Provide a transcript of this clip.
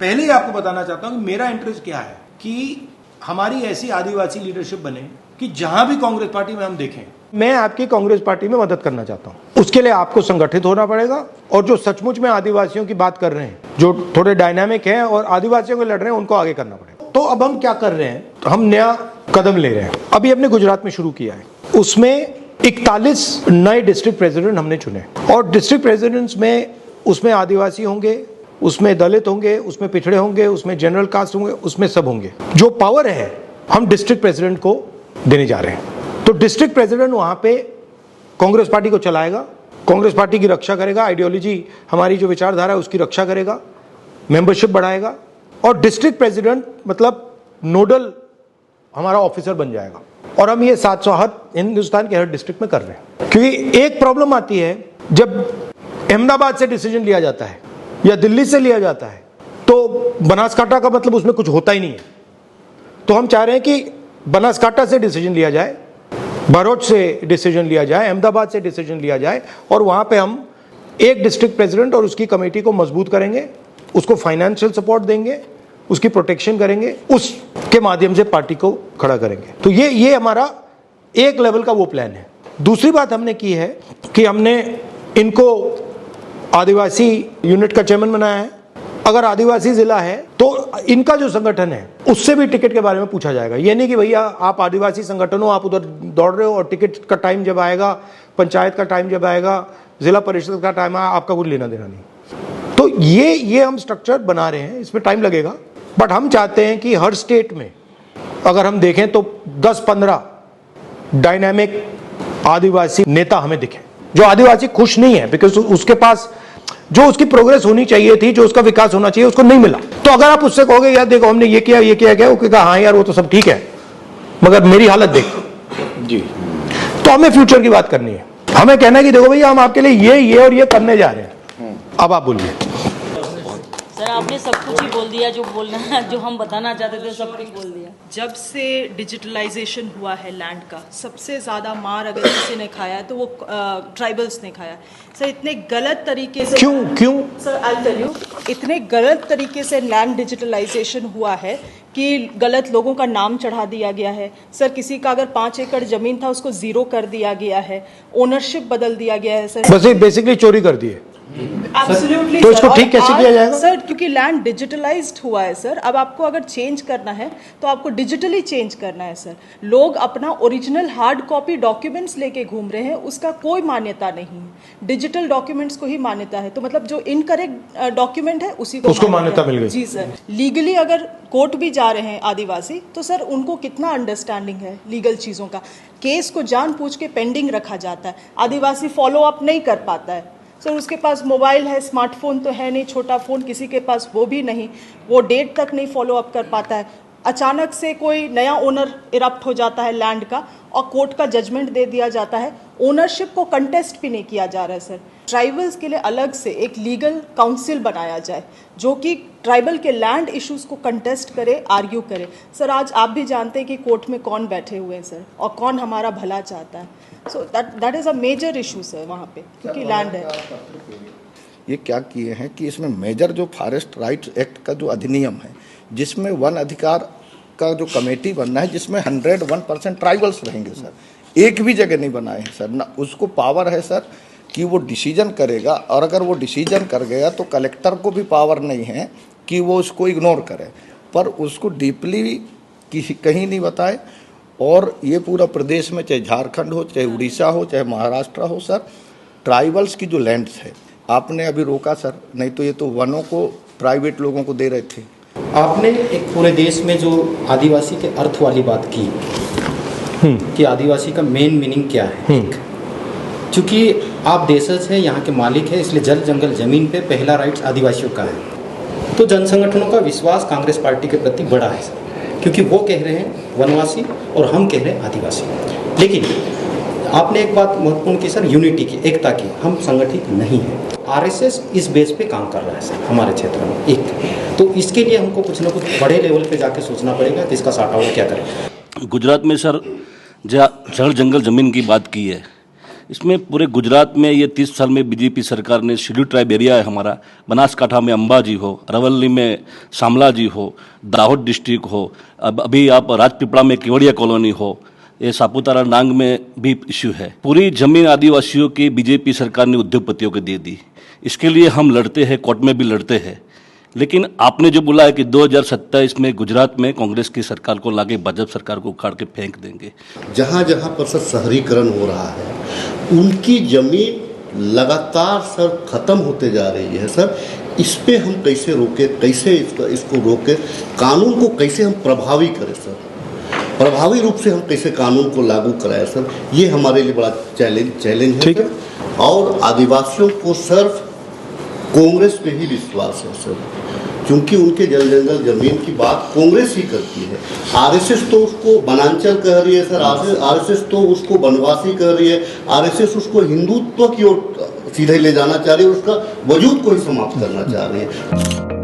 पहले ही आपको बताना चाहता हूं कि मेरा इंटरेस्ट क्या है कि हमारी ऐसी आदिवासी लीडरशिप बने कि जहां भी कांग्रेस पार्टी में हम देखें, मैं आपकी कांग्रेस पार्टी में मदद करना चाहता हूं। उसके लिए आपको संगठित होना पड़ेगा और जो सचमुच में आदिवासियों की बात कर रहे हैं, जो थोड़े डायनामिक हैं और आदिवासियों को लड़ रहे हैं, उनको आगे करना पड़ेगा। तो अब हम क्या कर रहे हैं, तो हम नया कदम ले रहे हैं। अभी हमने गुजरात में शुरू किया है, उसमें 41 नए डिस्ट्रिक्ट प्रेसिडेंट हमने चुने और डिस्ट्रिक्ट प्रेसिडेंट्स में उसमें आदिवासी होंगे, उसमें दलित होंगे, उसमें पिछड़े होंगे, उसमें जनरल कास्ट होंगे, उसमें सब होंगे। जो पावर है हम डिस्ट्रिक्ट प्रेसिडेंट को देने जा रहे हैं। तो डिस्ट्रिक्ट प्रेसिडेंट वहां पे कांग्रेस पार्टी को चलाएगा, कांग्रेस पार्टी की रक्षा करेगा, आइडियोलॉजी हमारी जो विचारधारा है उसकी रक्षा करेगा, मेंबरशिप बढ़ाएगा और डिस्ट्रिक्ट प्रेसिडेंट मतलब नोडल हमारा ऑफिसर बन जाएगा। और हम ये 708 हिंदुस्तान के हर डिस्ट्रिक्ट में कर रहे हैं। क्योंकि एक प्रॉब्लम आती है, जब अहमदाबाद से डिसीजन लिया जाता है या दिल्ली से लिया जाता है तो बनासकांठा का मतलब उसमें कुछ होता ही नहीं है। तो हम चाह रहे हैं कि बनासकांठा से डिसीजन लिया जाए, भरूच से डिसीजन लिया जाए, अहमदाबाद से डिसीजन लिया जाए और वहां पे हम एक डिस्ट्रिक्ट प्रेसिडेंट और उसकी कमेटी को मजबूत करेंगे, उसको फाइनेंशियल सपोर्ट देंगे, उसकी प्रोटेक्शन करेंगे, उसके माध्यम से पार्टी को खड़ा करेंगे। तो ये हमारा एक लेवल का वो प्लान है। दूसरी बात हमने की है कि हमने इनको आदिवासी यूनिट का चेयरमैन बनाया है। अगर आदिवासी जिला है तो इनका जो संगठन है उससे भी टिकट के बारे में पूछा जाएगा। ये नहीं कि भैया आप आदिवासी संगठन हो, आप उधर दौड़ रहे हो और टिकट का टाइम जब आएगा, पंचायत का टाइम जब आएगा, जिला परिषद का टाइम आएगा, आपका कुछ लेना देना नहीं। तो ये हम स्ट्रक्चर बना रहे हैं, इसमें टाइम लगेगा, बट हम चाहते हैं कि हर स्टेट में अगर हम देखें तो 10-15 डायनामिक आदिवासी नेता हमें दिखे। जो आदिवासी खुश नहीं है बिकॉज उसके पास जो उसकी प्रोग्रेस होनी चाहिए थी, जो उसका विकास होना चाहिए, उसको नहीं मिला। तो अगर आप उससे कहोगे यार देखो हमने ये किया वो कहेगा हाँ यार वो तो सब ठीक है मगर मेरी हालत देख जी। तो हमें फ्यूचर की बात करनी है, हमें कहना है कि देखो भैया हम आपके लिए ये और ये करने जा रहे हैं। अब आप बोलिए। सर आपने सब कुछ ही बोल दिया, जो बोलना जो हम बताना चाहते थे सब कुछ बोल दिया। जब से डिजिटलाइजेशन हुआ है लैंड का, सबसे ज़्यादा मार अगर किसी ने खाया है तो वो ट्राइबल्स ने खाया। सर इतने गलत तरीके से क्यों सर आई टेल यू, इतने गलत तरीके से लैंड डिजिटलाइजेशन हुआ है कि गलत लोगों का नाम चढ़ा दिया गया है। सर किसी का अगर 5 एकड़ जमीन था उसको 0 कर दिया गया है, ओनरशिप बदल दिया गया है। सर बस बेसिकली चोरी कर दी है। एब्सोल्युटली। तो इसको ठीक कैसे किया जाएगा सर? क्योंकि लैंड डिजिटलाइज्ड हुआ है सर। अब आपको अगर चेंज करना है तो आपको डिजिटली चेंज करना है सर। लोग अपना ओरिजिनल हार्ड कॉपी डॉक्यूमेंट्स लेके घूम रहे हैं, उसका कोई मान्यता नहीं है। डिजिटल डॉक्यूमेंट्स को ही मान्यता है। तो मतलब जो इनकरेक्ट डॉक्यूमेंट है उसको मान्यता मिल गई। जी सर। लीगली अगर कोर्ट भी जा रहे हैं आदिवासी तो सर उनको कितना अंडरस्टैंडिंग है लीगल चीज़ों का। केस को जानबूझ के पेंडिंग रखा जाता है, आदिवासी फॉलो अप नहीं कर पाता है। सर उसके पास मोबाइल है, स्मार्टफोन तो है नहीं, छोटा फ़ोन किसी के पास वो भी नहीं, वो डेट तक नहीं फॉलो अप कर पाता है। अचानक से कोई नया ओनर इरप्ट हो जाता है लैंड का और कोर्ट का जजमेंट दे दिया जाता है, ओनरशिप को कंटेस्ट भी नहीं किया जा रहा है। सर ट्राइबल्स के लिए अलग से एक लीगल काउंसिल बनाया जाए जो कि ट्राइबल के लैंड इश्यूज़ को कंटेस्ट करे, आर्ग्यू करे। सर आज आप भी जानते हैं कि कोर्ट में कौन बैठे हुए हैं सर और कौन हमारा भला चाहता है। So that is a major issue sir वहाँ पे, क्योंकि लैंड है। ये क्या किए हैं कि इसमें मेजर जो फॉरेस्ट राइट्स एक्ट का जो अधिनियम है, जिसमें वन अधिकार का जो कमेटी बनना है, जिसमें 101% ट्राइबल्स रहेंगे सर, एक भी जगह नहीं बनाए हैं सर। ना उसको पावर है सर कि वो डिसीजन करेगा, और अगर वो डिसीजन कर गया तो कलेक्टर को भी पावर नहीं है कि वो उसको इग्नोर करे, पर उसको डीपली किसी कहीं नहीं बताए। और ये पूरा प्रदेश में, चाहे झारखंड हो, चाहे उड़ीसा हो, चाहे महाराष्ट्र हो सर, ट्राइबल्स की जो लैंड्स है आपने अभी रोका सर, नहीं तो ये तो वनों को प्राइवेट लोगों को दे रहे थे। आपने एक पूरे देश में जो आदिवासी के अर्थ वाली बात की कि आदिवासी का मेन मीनिंग क्या है। क्योंकि आप देशज है, यहाँ के मालिक है, इसलिए जल जंगल जमीन पे पहला राइट्स आदिवासियों का है। तो जन संगठनों का विश्वास कांग्रेस पार्टी के प्रति बड़ा है सर, क्योंकि वो कह रहे हैं वनवासी और हम कह रहे हैं आदिवासी। लेकिन आपने एक बात महत्वपूर्ण की सर, यूनिटी की, एकता की। हम संगठित नहीं है। आरएसएस इस बेस पे काम कर रहा है सर हमारे क्षेत्र में एक, तो इसके लिए हमको कुछ ना कुछ बड़े लेवल पे जाके सोचना पड़ेगा कि इसका सॉर्ट आउट क्या करें। गुजरात में सर जल जंगल ज़मीन की बात की है, इसमें पूरे गुजरात में ये 30 साल में बीजेपी सरकार ने शेड्यूल ट्राइब एरिया है हमारा, बनासकांठा में अंबाजी हो, अरवली में शामला जी हो, दाहोद डिस्ट्रिक्ट हो, अब अभी आप राजपीपला में केवड़िया कॉलोनी हो, ये सापुतारा नांग में भी इश्यू है। पूरी जमीन आदिवासियों की बीजेपी सरकार ने उद्योगपतियों को दे दी। इसके लिए हम लड़ते हैं, कोर्ट में भी लड़ते हैं। लेकिन आपने जो बोला है कि 2027 में गुजरात में कांग्रेस की सरकार को लाके भाजपा सरकार को उखाड़ के फेंक देंगे। जहाँ जहाँ पर सर शहरीकरण हो रहा है उनकी जमीन लगातार सर खत्म होते जा रही है सर। इस पे हम कैसे रोके, कैसे इसको रोके, कानून को कैसे हम प्रभावी करें सर, प्रभावी रूप से हम कैसे कानून को लागू कराएं सर, ये हमारे लिए बड़ा चैलेंज है। ठीक है। और आदिवासियों को सिर्फ कांग्रेस पे ही विश्वास है सर, क्योंकि उनके जंगल जमीन की बात कांग्रेस ही करती है। आरएसएस तो उसको वनांचल कह रही है सर, आरएसएस तो उसको वनवासी कह रही है, आरएसएस उसको हिंदुत्व की ओर सीधे ले जाना चाह रही है, उसका वजूद को ही समाप्त करना चाह रही है।